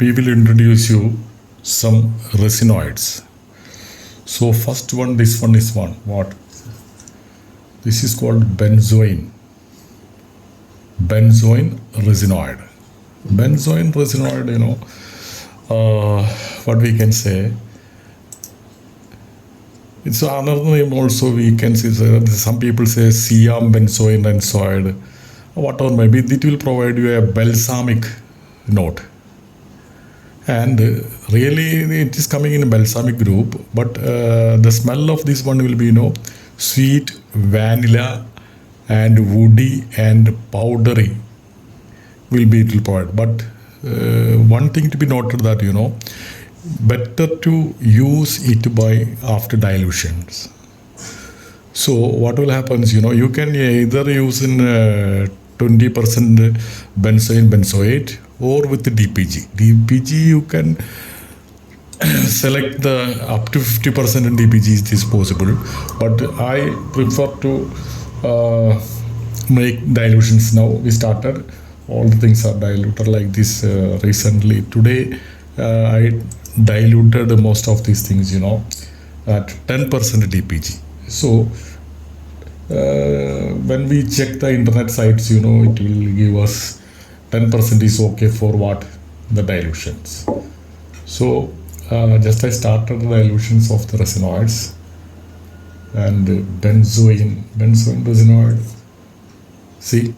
we will introduce you some resinoids. So first one, this one is one. What? This is called benzoin. Benzoin resinoid. Benzoin resinoid, what we can say. It's another name also we can see. Some people say siam benzoin resinoid. Whatever maybe, it will provide you a balsamic note. And really it is coming in a balsamic group, but the smell of this one will be sweet, vanilla and woody and powdery will be it will provide. But one thing to be noted that better to use it by after dilutions. So what will happen is you can either use in 20% benzoate or with the DPG. DPG you can select the up to 50% in DPG is possible, but I prefer to make dilutions now. We started, all the things are diluted like this recently. Today I diluted most of these things at 10% DPG. So when we check the internet sites, it will give us 10% is okay for what? The dilutions. So just I started the dilutions of the resinoids and benzoin resinoid. See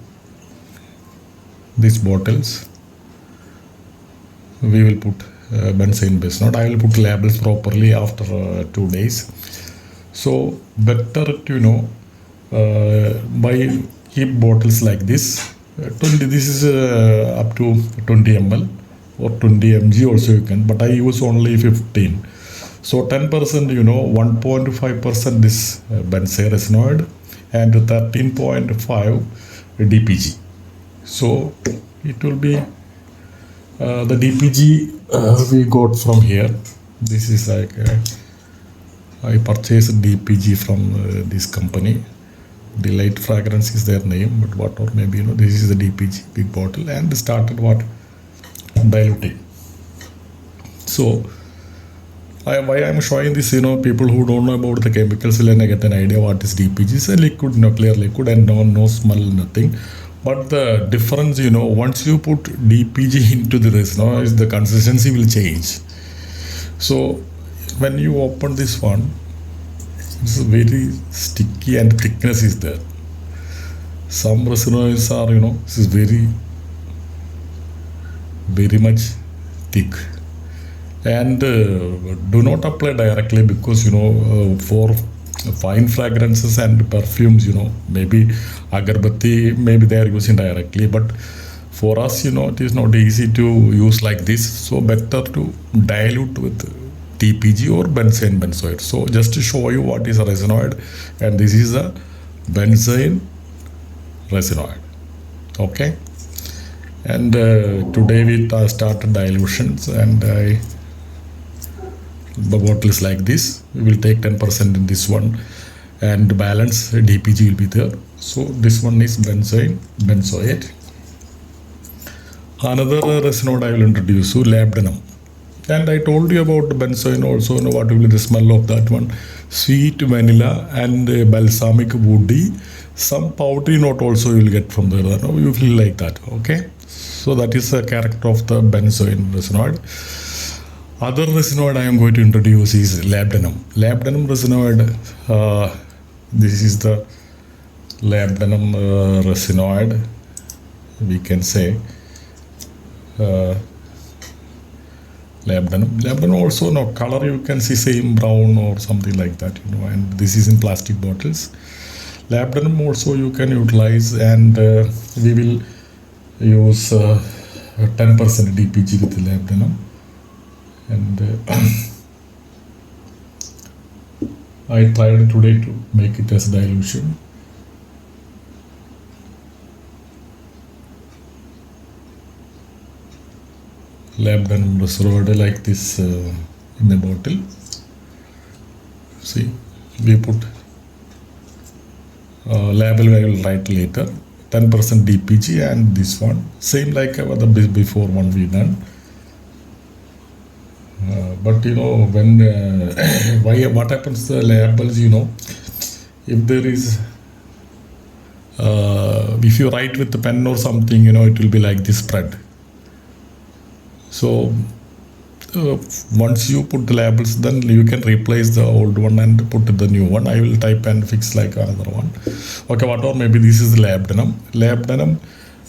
these bottles. We will put benzoin resinoid. I will put labels properly after 2 days. So better to buy keep bottles like this. 20. This is up to 20 ml or 20 mg also you can, but I use only 15. So 10%, 1.5% this benzoin resinoid and 13.5 DPG. So it will be the DPG we got from here. This is like I purchased DPG from this company. Delight Fragrance is their name, but whatever maybe this is the DPG big bottle, and started what? Diluting. So why I am showing this, people who don't know about the chemicals will get an idea what is DPG. It's a liquid, clear liquid, and no smell, nothing. But the difference, once you put DPG into the resin, the consistency will change. So when you open this one, it's very sticky and thickness is there. Some resinoids are, this is very much thick. And do not apply directly because, for fine fragrances and perfumes, maybe agarbatti, maybe they are using directly. But for us, it is not easy to use like this. So better to dilute with DPG or benzoid. So just to show you what is a resinoid, and this is a benzoin resinoid. Okay. And today we started dilutions, and the bottle is like this. We will take 10% in this one, and balance DPG will be there. So this one is benzoate. Another resinoid I will introduce you, labdanum. And I told you about the benzoin also, what will be the smell of that one. Sweet vanilla and balsamic woody. Some powdery note also you will get from there. You feel like that, okay? So that is the character of the benzoin resinoid. Other resinoid I am going to introduce is labdanum. Labdanum resinoid, this is the labdanum resinoid, we can say. Labdanum also color you can see same brown or something like that, and this is in plastic bottles. Labdanum also you can utilize, and we will use 10% DPG with labdanum, and I tried today to make it as dilution. Labdanum resinoid like this in a bottle. See, we put label I will write later. 10% DPG and this one same like the before one we done. But when why what happens to the labels, if there is if you write with the pen or something, it will be like this spread. So once you put the labels, then you can replace the old one and put the new one. I will type and fix like another one. Okay, whatever, maybe this is labdanum. Labdanum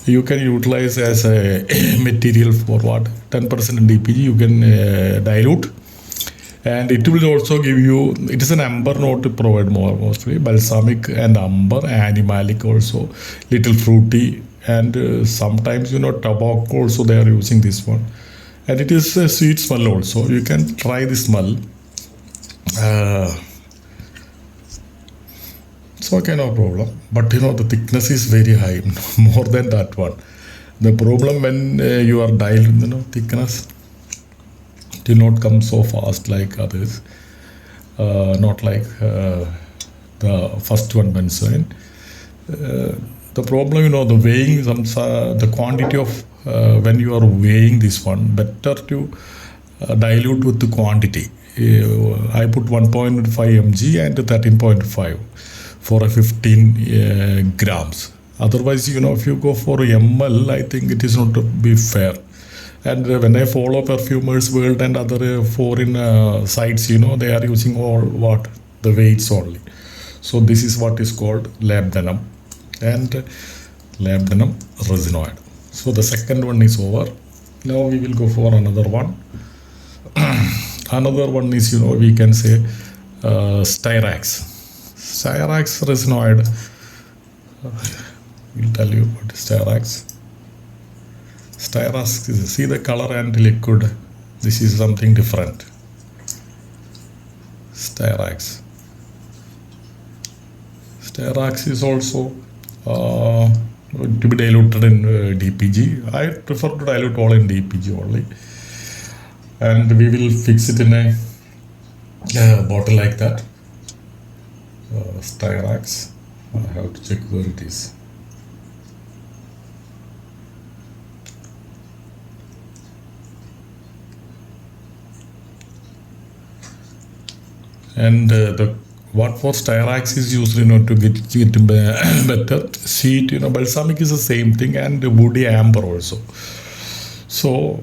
you can utilize as a material for what? 10% DPG you can dilute, and it will also give you, it is an amber note to provide mostly balsamic and amber, animalic also, little fruity, and sometimes tobacco also they are using this one, and it is a sweet smell also. You can try the smell. It's okay, no problem. But the thickness is very high, more than that one. The problem when you are dialed, thickness, it will not come so fast like others. Not like the first one, benzoin. The problem, the weighing, the quantity of when you are weighing this one, better to dilute with the quantity. I put 1.5 mg and 13.5 for a 15 grams. Otherwise, if you go for ml, I think it is not to be fair. And when I follow Perfumers World and other foreign sites, they are using all the weights only. So this is what is called labdanum and labdanum resinoid. So the second one is over. Now we will go for another one. Another one is, we can say styrax. Styrax resinoid. We'll tell you what is styrax. Styrax, see the color and liquid. This is something different. Styrax. Styrax is also to be diluted in DPG. I prefer to dilute all in DPG only. And we will fix it in a bottle like that. Styrax. I have to check where it is. And what for styrax is used, to get better sweet. Balsamic is the same thing, and woody amber also. So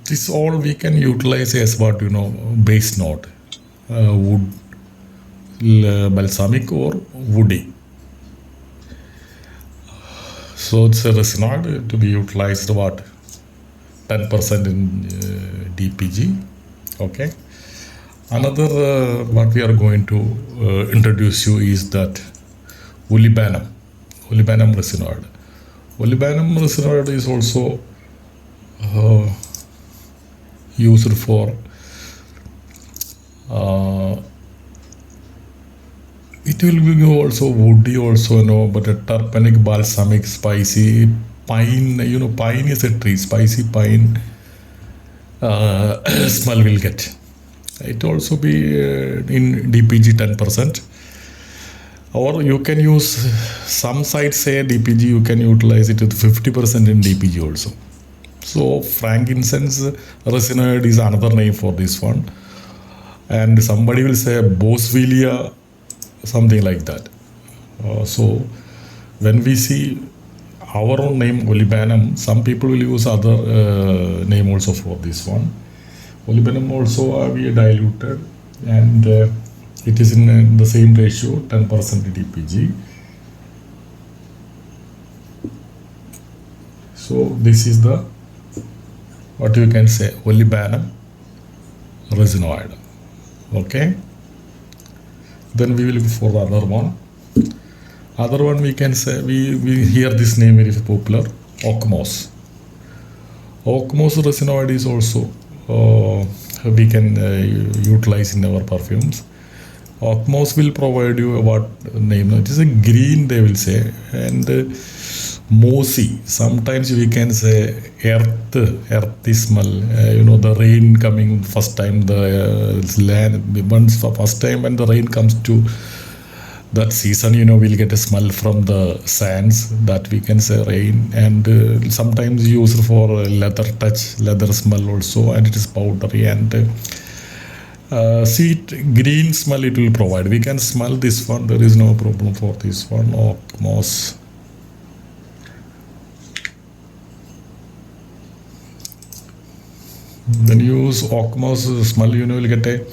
this all we can utilize as what base note, wood, balsamic or woody. So it's a resinoid to be utilized what 10% in DPG. Okay. Another what we are going to introduce you is that olibanum resinoid. Olibanum resinoid is also used for it will be also woody also, but a terpenic, balsamic, spicy, pine. Pine is a tree. Spicy pine smell will get. It also be in DPG 10%. Or you can use, some sites say DPG you can utilize it with 50% in DPG also. So frankincense resinoid is another name for this one. And somebody will say boswellia, something like that. So when we see our own name olibanum, some people will use other name also for this one. Olibanum also we diluted, and it is in the same ratio, 10% DPG. So this is the, what you can say, olibanum resinoid. Okay. Then we will go for the other one. Other one we can say, we hear this name very popular, Oakmoss. Oakmoss resinoid is also we can utilize in our perfumes. Oakmoss will provide you what name? It is a green, they will say, and mossy. Sometimes we can say earthy smell. The rain coming first time, the land once for first time when the rain comes to that season, we'll get a smell from the sands, that we can say rain, and sometimes used for leather touch, leather smell also, and it is powdery, and see, green smell it will provide. We can smell this one, there is no problem for this one. Oak moss. Then use oak moss smell, you'll get a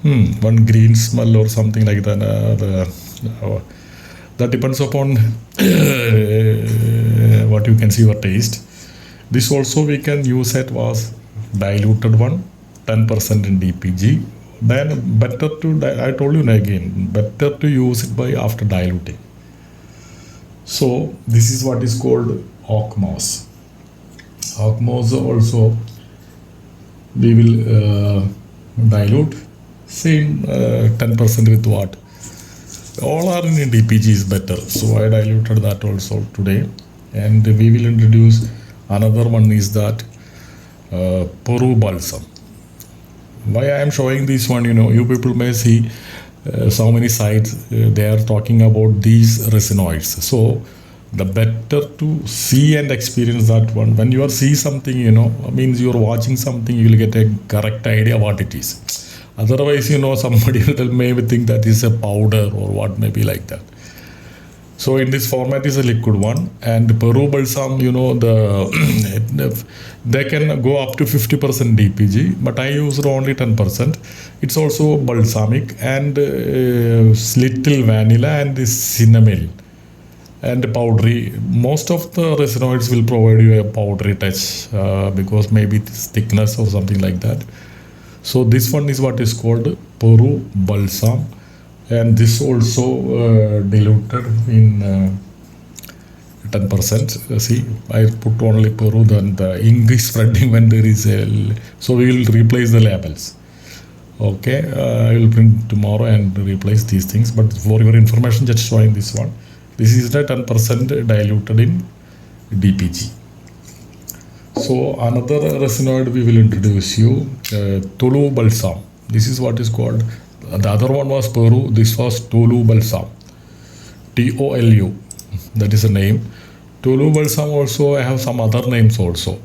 one green smell or something like that. That depends upon what you can see your taste. This also we can use it was diluted one, 10% in DPG. Then better to, I told you again, better to use it by after diluting. So this is what is called oak moss. Oak moss also we will dilute. Same 10% with what? All are in DPG is better. So I diluted that also today. And we will introduce another one is that Peru Balsam. Why I am showing this one, you people may see so many sites, they are talking about these resinoids. So the better to see and experience that one. When you are see something, means you are watching something, you will get a correct idea what it is. Otherwise, somebody will maybe think that is a powder or what may be like that. So in this format is a liquid one, and Peru Balsam, they can go up to 50% DPG, but I used only 10%. It's also balsamic and little vanilla and cinnamon and powdery. Most of the resinoids will provide you a powdery touch because maybe it's thickness or something like that. So this one is what is called Peru Balsam, and this also diluted in 10%. See, I put only Peru, then the ink is spreading when there is a... So we will replace the labels. Okay, I will print tomorrow and replace these things, but for your information, just showing this one. This is the 10% diluted in DPG. So another resinoid we will introduce you, Tolu Balsam. This is what is called. The other one was Peru. This was Tolu Balsam. TOLU. That is the name. Tolu Balsam also, I have some other names also.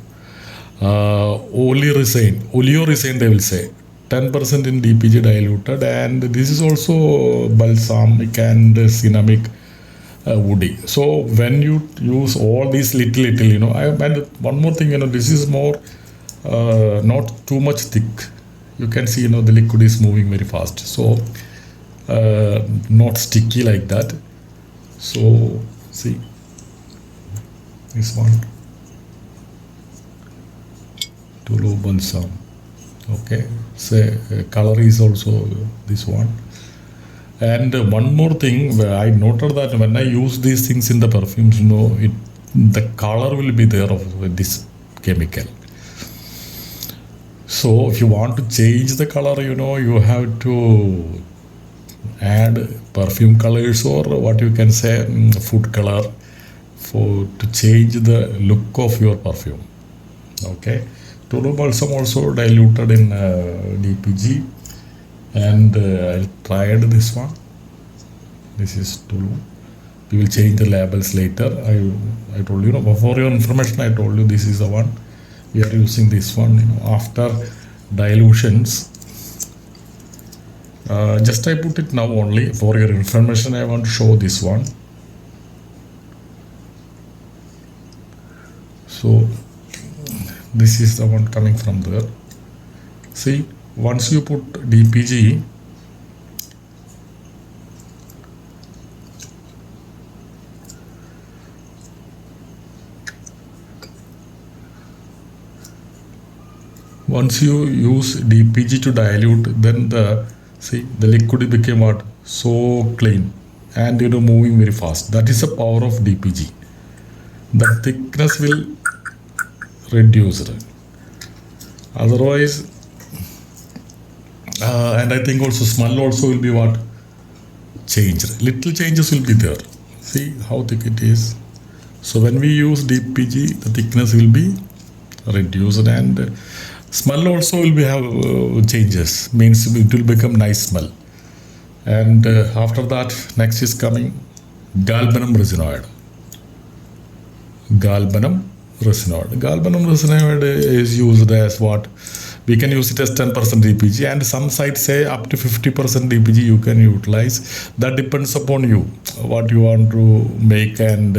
Oleoresin they will say. 10% in DPG diluted, and this is also balsamic and cinnamic. Woody. So when you use all these little, and one more thing, this is more not too much thick. You can see, the liquid is moving very fast. So not sticky like that. So see this one, Tulu Balsam. Okay, say color is also this one. And one more thing, I noted that when I use these things in the perfumes, the color will be there of this chemical. So if you want to change the color, you have to add perfume colors or what you can say food color to change the look of your perfume. Okay, Tolu Balsam also diluted in DPG. And I tried this one. This is Tulu. We will change the labels later. I told you, for your information, I told you this is the one. We are using this one, after dilutions. Just I put it now only for your information. I want to show this one. So this is the one coming from there. See. Once you put DPG, once you use DPG to dilute, then the liquid became what? So clean and moving very fast. That is the power of DPG. The thickness will reduce. Otherwise, and I think also smell also will be what? Changed. Little changes will be there. See how thick it is. So when we use DPG, the thickness will be reduced, and smell also will be have changes. Means it will become nice smell. And after that, next is coming galbanum resinoid. Galbanum resinoid. Galbanum resinoid is used as what? We can use it as 10% DPG, and some sites say up to 50% DPG you can utilize. That depends upon you, what you want to make, and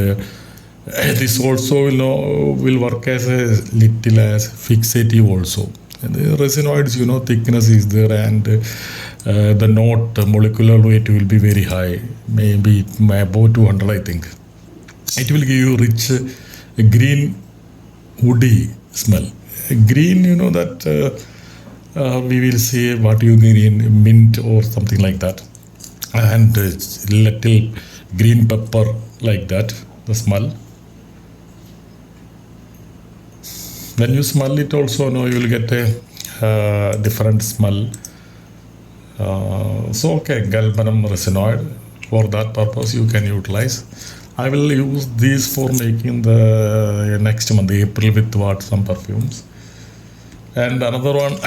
this also will work as a little as fixative also. And the resinoids, thickness is there, and the note molecular weight will be very high, maybe above 200, I think. It will give you rich green woody smell. Green, that we will say what you green, mint or something like that, and little green pepper like that, the smell. When you smell it also, you will get a different smell. So okay, galbanum resinoid, for that purpose you can utilize. I will use these for making the next month, April, with some perfumes. And another one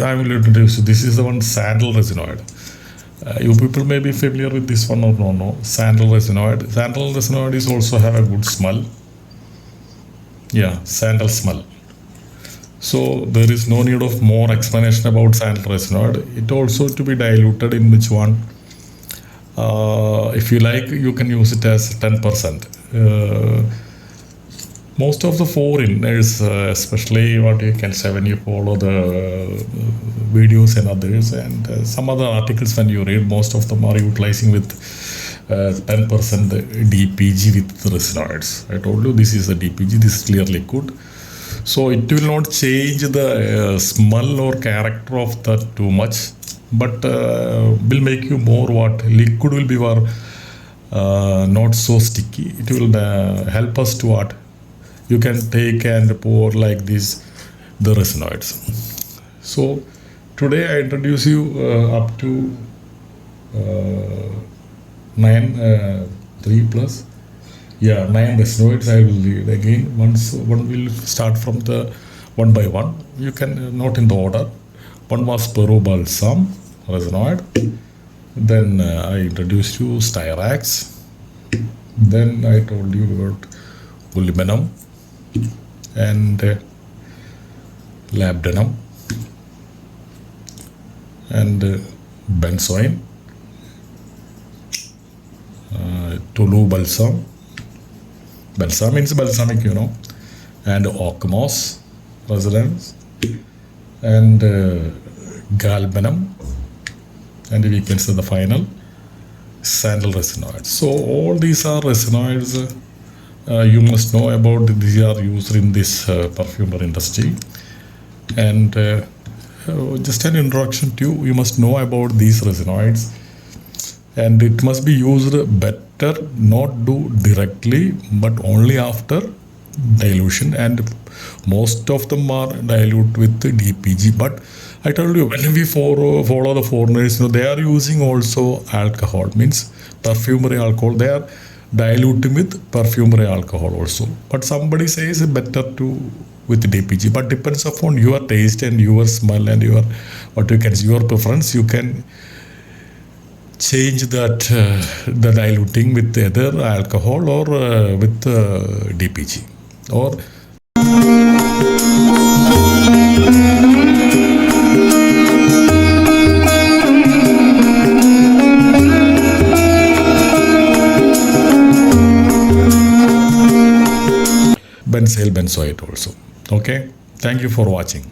I will introduce you. This is the one, sandal resinoid. You people may be familiar with this one or no. Sandal resinoid. Sandal resinoid is also have a good smell. Yeah, sandal smell. So there is no need of more explanation about sandal resinoid. It also to be diluted in which one? If you like, you can use it as 10%. Most of the foreigners, especially what you can say when you follow the videos and others, and some other articles when you read, most of them are utilizing with 10% DPG with resinoids. I told you this is a DPG, this is clear liquid. So it will not change the smell or character of that too much, but will make you more what? Liquid will be more not so sticky. It will help us to what? You can take and pour like this the resinoids. So today I introduce you up to 3 plus 9 resinoids. I will read again. One will start from the one by one. You can note in the order. One was Balsam resinoid. Then I introduced you styrax. Then I told you about polymerization and labdanum and benzoin, Tulu balsam. Balsam means balsamic, and ochmos residence and galbanum, and we can say the final sandal resinoids. So all these are resinoids. You must know about. These are used in this perfumery industry, and just an introduction to you. You must know about these resinoids, and it must be used better, not do directly, but only after dilution, and most of them are dilute with the DPG. But I told you, when we follow the foreigners, they are using also alcohol, means perfumery alcohol. They are diluting with perfumery alcohol also. But somebody says better to with DPG, but depends upon your taste and your smell and your your preference. You can change that the diluting with either alcohol or with DPG or benzoyl benzoate also. Okay, thank you for watching.